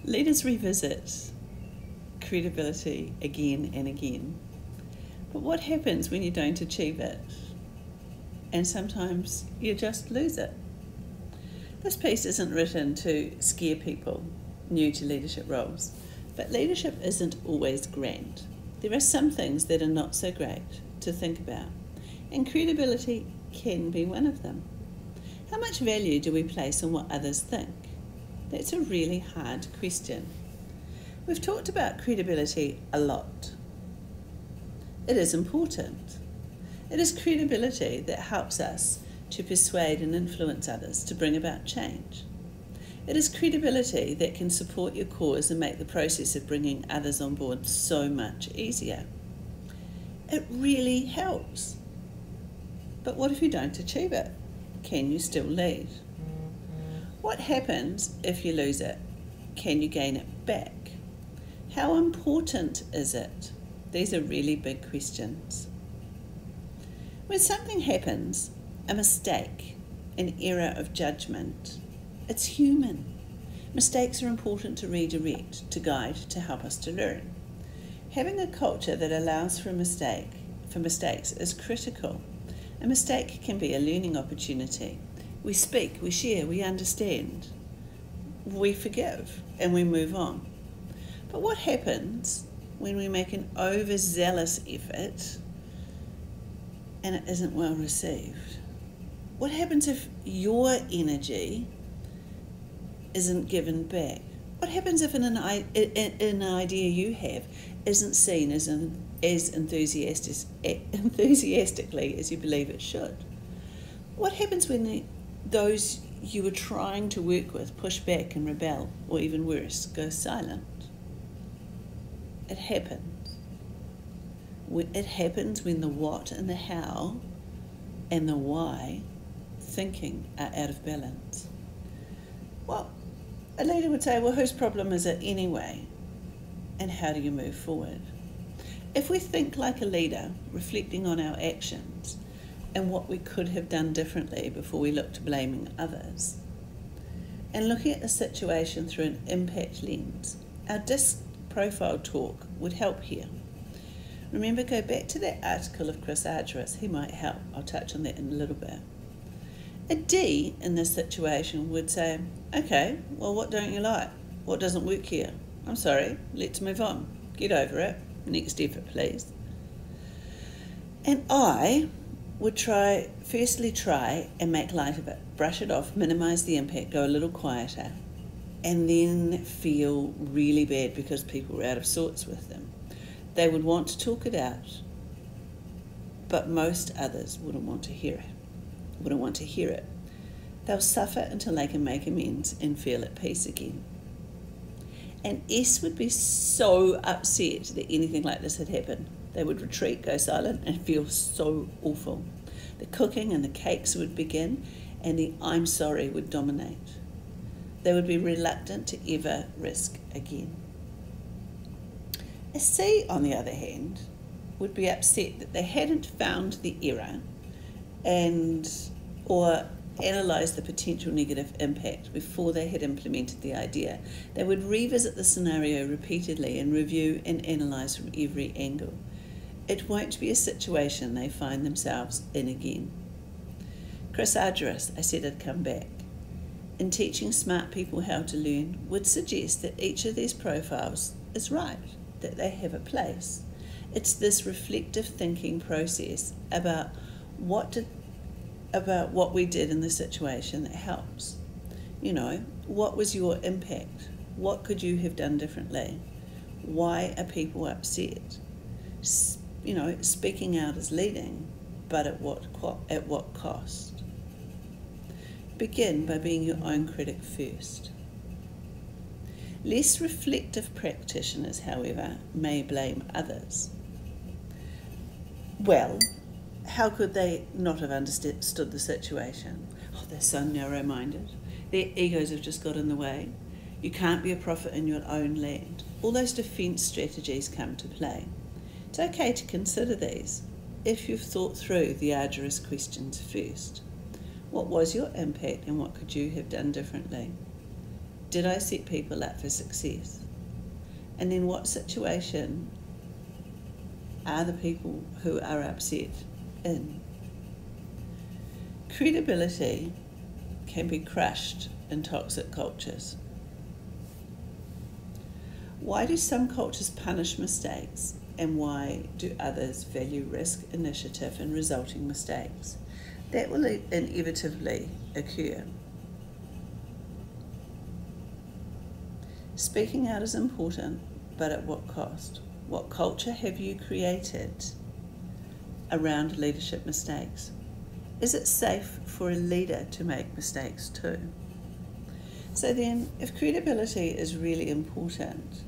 Let us revisit credibility again and again. But what happens when you don't achieve it? And sometimes you just lose it. This piece isn't written to scare people new to leadership roles, but leadership isn't always grand. There are some things that are not so great to think about, and credibility can be one of them. How much value do we place on what others think? That's a really hard question. We've talked about credibility a lot. It is important. It is credibility that helps us to persuade and influence others to bring about change. It is credibility that can support your cause and make the process of bringing others on board so much easier. It really helps. But what if you don't achieve it? Can you still lead? What happens if you lose it? Can you gain it back? How important is it? These are really big questions. When something happens, a mistake, an error of judgment, it's human. Mistakes are important to redirect, to guide, to help us to learn. Having a culture that allows for mistakes is critical. A mistake can be a learning opportunity. We speak, we share, we understand, we forgive, and we move on. But what happens when we make an overzealous effort and it isn't well received? What happens if your energy isn't given back? What happens if an idea you have isn't seen as enthusiastically as you believe it should? What happens when those you were trying to work with push back and rebel, or even worse, go silent? It happens. It happens when the what and the how and the why thinking are out of balance. Well, a leader would say, well, whose problem is it anyway? And how do you move forward? If we think like a leader, reflecting on our actions and what we could have done differently before we look to blaming others, and looking at the situation through an impact lens, our DISC profile talk would help here. Remember, go back to that article of Chris Argyris. He might help. I'll touch on that in a little bit. A D in this situation would say, okay, well, what don't you like? What doesn't work here? I'm sorry, let's move on. Get over it. Next effort, please. And I would firstly try and make light of it, brush it off, minimise the impact, go a little quieter, and then feel really bad because people were out of sorts with them. They would want to talk it out, but most others wouldn't want to hear it. They'll suffer until they can make amends and feel at peace again. And S would be so upset that anything like this had happened. They would retreat, go silent, and feel so awful. The cooking and the cakes would begin, and the I'm sorry would dominate. They would be reluctant to ever risk again. A C, on the other hand, would be upset that they hadn't found the error or analysed the potential negative impact before they had implemented the idea. They would revisit the scenario repeatedly and review and analyse from every angle. It won't be a situation they find themselves in again. Chris Argyris, I said I'd come back, in teaching smart people how to learn, would suggest that each of these profiles is right, that they have a place. It's this reflective thinking process about what we did in the situation that helps. You know, what was your impact? What could you have done differently? Why are people upset? You know, speaking out is leading, but at what cost? Begin by being your own critic first. Less reflective practitioners, however, may blame others. Well, how could they not have understood the situation? Oh, they're so narrow-minded. Their egos have just got in the way. You can't be a prophet in your own land. All those defence strategies come to play. It's okay to consider these if you've thought through the arduous questions first. What was your impact and what could you have done differently? Did I set people up for success? And then what situation are the people who are upset in? Credibility can be crushed in toxic cultures. Why do some cultures punish mistakes, and why do others value risk, initiative, and resulting mistakes? That will inevitably occur. Speaking out is important, but at what cost? What culture have you created around leadership mistakes? Is it safe for a leader to make mistakes too? So then, if credibility is really important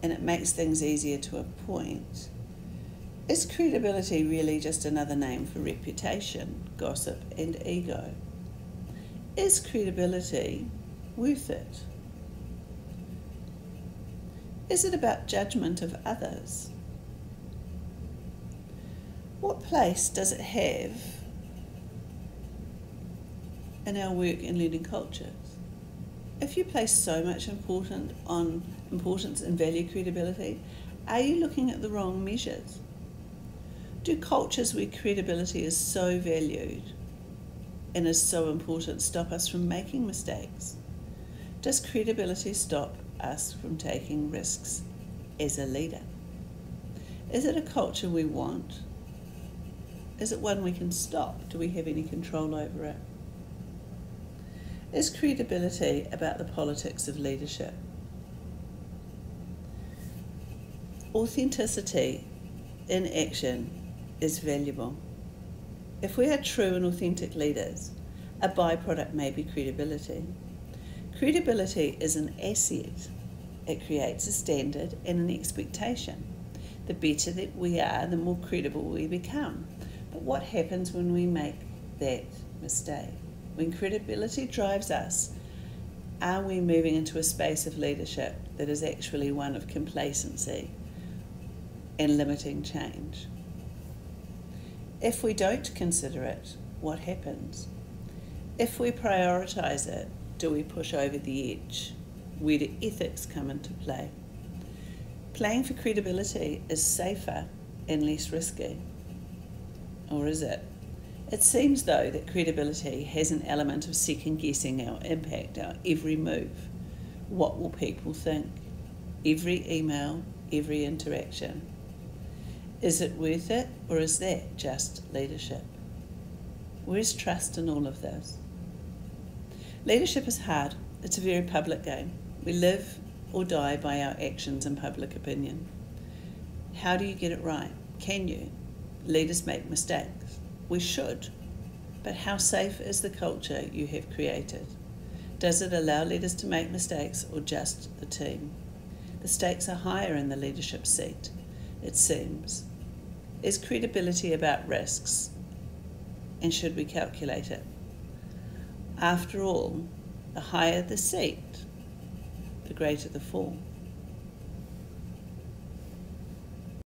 and it makes things easier to appoint, is credibility really just another name for reputation, gossip, and ego? Is credibility worth it? Is it about judgment of others? What place does it have in our work and learning cultures? If you place so much importance and value credibility, are you looking at the wrong measures? Do cultures where credibility is so valued and is so important stop us from making mistakes? Does credibility stop us from taking risks as a leader? Is it a culture we want? Is it one we can stop? Do we have any control over it? Is credibility about the politics of leadership? Authenticity in action is valuable. If we are true and authentic leaders, a byproduct may be credibility. Credibility is an asset. It creates a standard and an expectation. The better that we are, the more credible we become. But what happens when we make that mistake? When credibility drives us, are we moving into a space of leadership that is actually one of complacency and limiting change? If we don't consider it, what happens? If we prioritise it, do we push over the edge? Where do ethics come into play? Playing for credibility is safer and less risky. Or is it? It seems, though, that credibility has an element of second-guessing our impact, our every move. What will people think? Every email, every interaction. Is it worth it, or is that just leadership? Where's trust in all of this? Leadership is hard. It's a very public game. We live or die by our actions and public opinion. How do you get it right? Can you? Leaders make mistakes. We should. But how safe is the culture you have created? Does it allow leaders to make mistakes or just the team? The stakes are higher in the leadership seat, it seems. Is credibility about risks? And should we calculate it? After all, the higher the seat, the greater the fall.